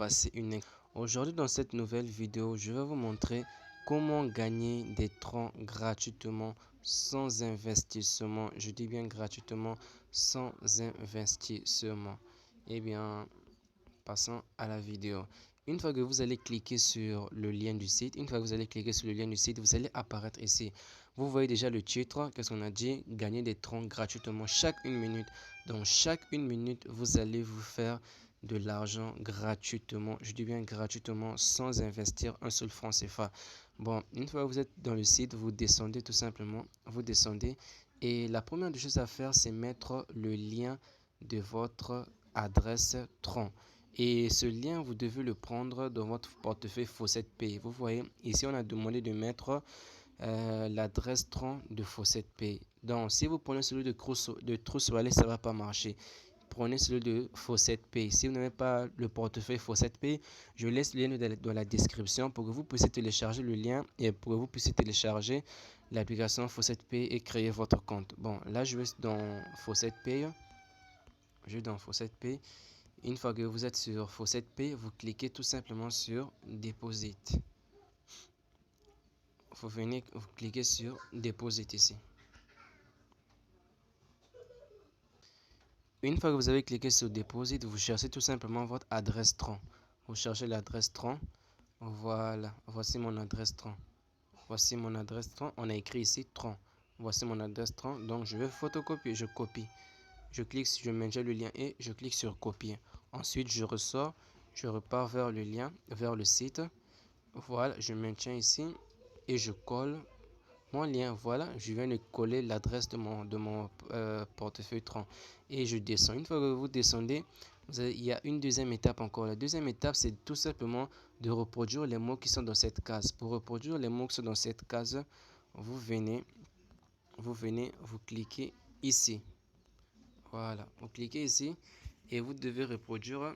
passer une... Aujourd'hui, dans cette nouvelle vidéo, je vais vous montrer comment gagner des troncs gratuitement sans investissement. Je dis bien gratuitement sans investissement. Eh bien, passons à la vidéo. Une fois que vous allez cliquer sur le lien du site, vous allez apparaître ici. Vous voyez déjà le titre, qu'est-ce qu'on a dit? Gagner des troncs gratuitement chaque 1 minute. Donc chaque 1 minute, vous allez vous faire de l'argent gratuitement. Je dis bien gratuitement, sans investir un seul franc CFA. Bon, une fois que vous êtes dans le site, vous descendez tout simplement. Vous descendez et la première des choses à faire, c'est mettre le lien de votre adresse tronc. Et ce lien, vous devez le prendre dans votre portefeuille Fawcett Pay. Vous voyez, ici, on a demandé de mettre l'adresse tronc de Fawcett Pay. Donc, si vous prenez celui de Trust Wallet, ça ne va pas marcher. Prenez celui de Fawcett Pay. Si vous n'avez pas le portefeuille Fawcett Pay, je laisse le lien dans la description pour que vous puissiez télécharger le lien et pour que vous puissiez télécharger l'application Fawcett Pay et créer votre compte. Bon, là, je vais dans Fawcett Pay. Je vais dans Fawcett Pay. Une fois que vous êtes sur Fawcett Pay, vous cliquez tout simplement sur Deposit. Vous venez, vous cliquez sur Deposit ici. Une fois que vous avez cliqué sur Deposit, vous cherchez tout simplement votre adresse tronc. Vous cherchez l'adresse tronc. Voilà, voici mon adresse tronc. Voici mon adresse tronc. On a écrit ici tronc. Voici mon adresse tronc. Donc je vais photocopier, je copie. Je clique, je maintiens le lien et je clique sur copier. Ensuite, je ressors, je repars vers le lien, vers le site. Voilà, je maintiens ici et je colle mon lien. Voilà, je viens de coller l'adresse de mon portefeuille tronc et je descends. Une fois que vous descendez, il y a une deuxième étape encore. La deuxième étape, c'est tout simplement de reproduire les mots qui sont dans cette case. Pour reproduire les mots qui sont dans cette case, vous venez, vous cliquez ici. Voilà, vous cliquez ici et vous devez reproduire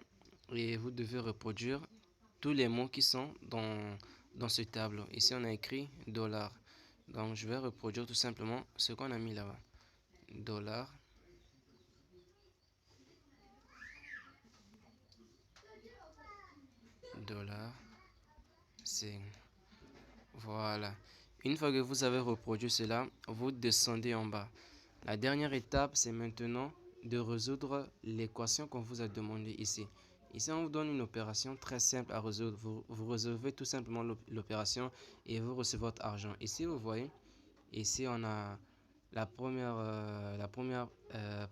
tous les mots qui sont dans ce tableau. Ici, on a écrit dollar. Donc, je vais reproduire tout simplement ce qu'on a mis là-bas. Dollar. Dollar. C'est... Voilà. Une fois que vous avez reproduit cela, vous descendez en bas. La dernière étape, c'est maintenant de résoudre l'équation qu'on vous a demandé ici. Ici, on vous donne une opération très simple à résoudre. Vous résolvez tout simplement l'opération et vous recevez votre argent. Ici, vous voyez, ici, on a la première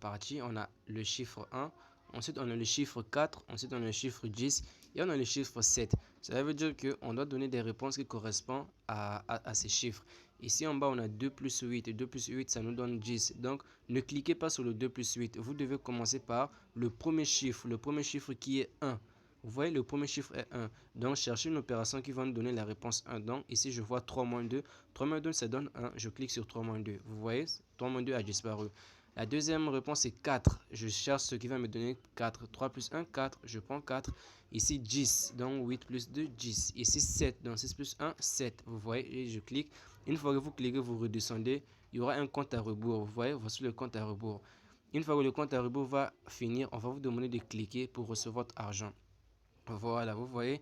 partie, on a le chiffre 1. Ensuite, on a le chiffre 4. Ensuite, on a le chiffre 10. Et on a le chiffre 7. Ça veut dire qu'on doit donner des réponses qui correspondent à ces chiffres. Ici en bas, on a 2 plus 8. Et 2 plus 8, ça nous donne 10. Donc, ne cliquez pas sur le 2 plus 8. Vous devez commencer par le premier chiffre. Le premier chiffre qui est 1. Vous voyez, le premier chiffre est 1. Donc, cherchez une opération qui va nous donner la réponse 1. Donc, ici, je vois 3 moins 2. 3 moins 2, ça donne 1. Je clique sur 3 moins 2. Vous voyez, 3 moins 2 a disparu. La deuxième réponse est 4. Je cherche ce qui va me donner 4. 3 plus 1, 4. Je prends 4. Ici, 10. Donc, 8 plus 2, 10. Ici, 7. Donc, 6 plus 1, 7. Vous voyez, et je clique. Une fois que vous cliquez, vous redescendez. Il y aura un compte à rebours. Vous voyez, voici le compte à rebours. Une fois que le compte à rebours va finir, on va vous demander de cliquer pour recevoir votre argent. Voilà, vous voyez,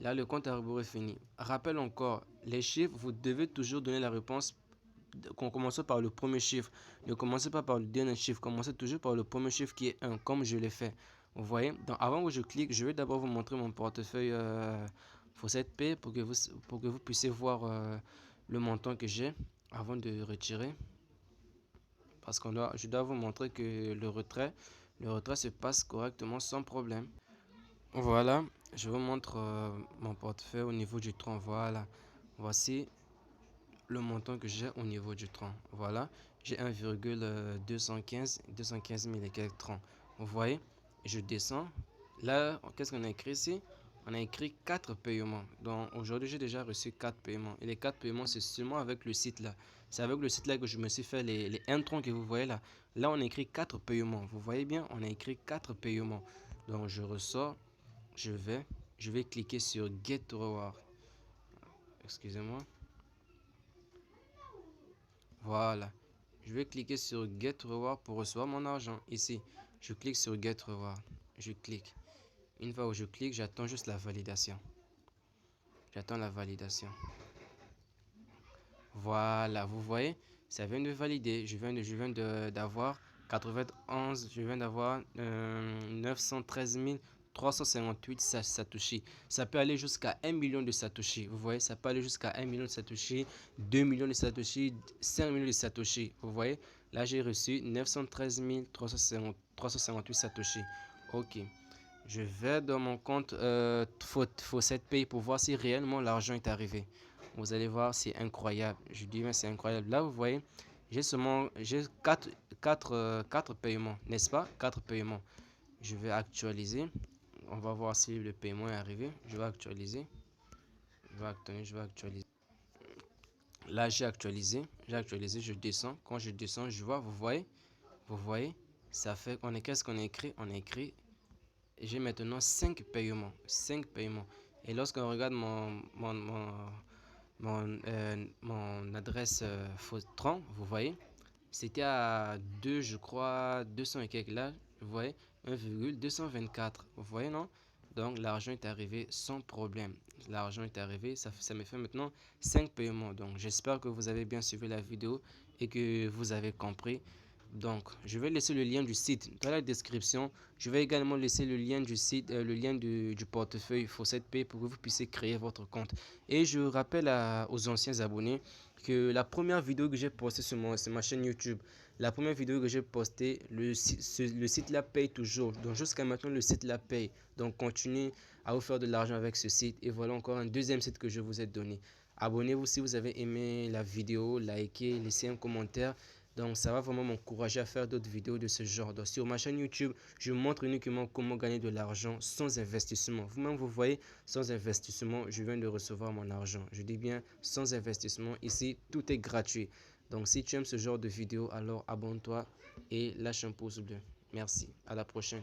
là, le compte à rebours est fini. Rappel encore, les chiffres, vous devez toujours donner la réponse. Qu'on commence par le premier chiffre. Ne commencez pas par le dernier chiffre. Commencez toujours par le premier chiffre qui est 1, comme je l'ai fait. Vous voyez, donc avant que je clique, je vais d'abord vous montrer mon portefeuille Fawcett Pay pour que vous puissiez voir le montant que j'ai avant de retirer. Parce que je dois vous montrer que le retrait se passe correctement sans problème. Voilà, je vous montre mon portefeuille au niveau du tronc. Voilà, voici le montant que j'ai au niveau du tronc. Voilà, j'ai 1,215 000 et quelques troncs. Vous voyez, je descends. Là, qu'est-ce qu'on a écrit ici? On a écrit 4 paiements. Donc aujourd'hui, j'ai déjà reçu 4 paiements. Et les 4 paiements, c'est seulement avec le site là. C'est avec le site là que je me suis fait les 1 tronc que vous voyez là. Là, on a écrit 4 paiements. Vous voyez bien, on a écrit 4 paiements. Donc je ressors. Je vais cliquer sur Get Reward. Excusez-moi. Voilà. Je vais cliquer sur Get Reward pour recevoir mon argent. Ici, je clique sur Get Reward. Je clique. Une fois où je clique, j'attends juste la validation. J'attends la validation. Voilà, vous voyez, ça vient de valider. Je viens d'avoir 91, je viens d'avoir 913 358 Satoshi. Ça peut aller jusqu'à 1 million de Satoshi. Vous voyez, ça peut aller jusqu'à 1 million de Satoshi, 2 millions de Satoshi, 5 millions de Satoshi. Vous voyez, là j'ai reçu 913 358 Satoshi. Ok. Je vais dans mon compte Faucet Pay pour voir si réellement l'argent est arrivé. Vous allez voir, c'est incroyable. Je dis, mais c'est incroyable. Là, vous voyez, j'ai 4 paiements, n'est-ce pas? 4 paiements. Je vais actualiser. On va voir si le paiement est arrivé. Je vais actualiser. Je vais actualiser. Là, j'ai actualisé. Je descends. Quand je descends, je vois, vous voyez, ça fait, qu'est-ce qu'on a écrit? On a écrit, j'ai maintenant 5 paiements. 5 paiements. Et lorsqu'on regarde mon adresse Fortran, vous voyez, c'était à 2, je crois, 200 et quelques là, vous voyez, 1,224, vous voyez, non? Donc, l'argent est arrivé sans problème. L'argent est arrivé, ça me fait maintenant 5 paiements. Donc, j'espère que vous avez bien suivi la vidéo et que vous avez compris. Donc, je vais laisser le lien du site dans la description. Je vais également laisser le lien du site, le lien du portefeuille Faucet Pay pour que vous puissiez créer votre compte. Et je rappelle aux anciens abonnés que la première vidéo que j'ai postée sur ma chaîne YouTube, la première vidéo que j'ai postée, le site là paye toujours. Donc, jusqu'à maintenant, le site là paye. Donc, continuez à vous faire de l'argent avec ce site. Et voilà encore un deuxième site que je vous ai donné. Abonnez-vous si vous avez aimé la vidéo, likez, laissez un commentaire. Donc, ça va vraiment m'encourager à faire d'autres vidéos de ce genre. Donc, sur ma chaîne YouTube, je montre uniquement comment gagner de l'argent sans investissement. Vous-même, vous voyez, sans investissement, je viens de recevoir mon argent. Je dis bien sans investissement. Ici, tout est gratuit. Donc, si tu aimes ce genre de vidéo, alors abonne-toi et lâche un pouce bleu. Merci. À la prochaine.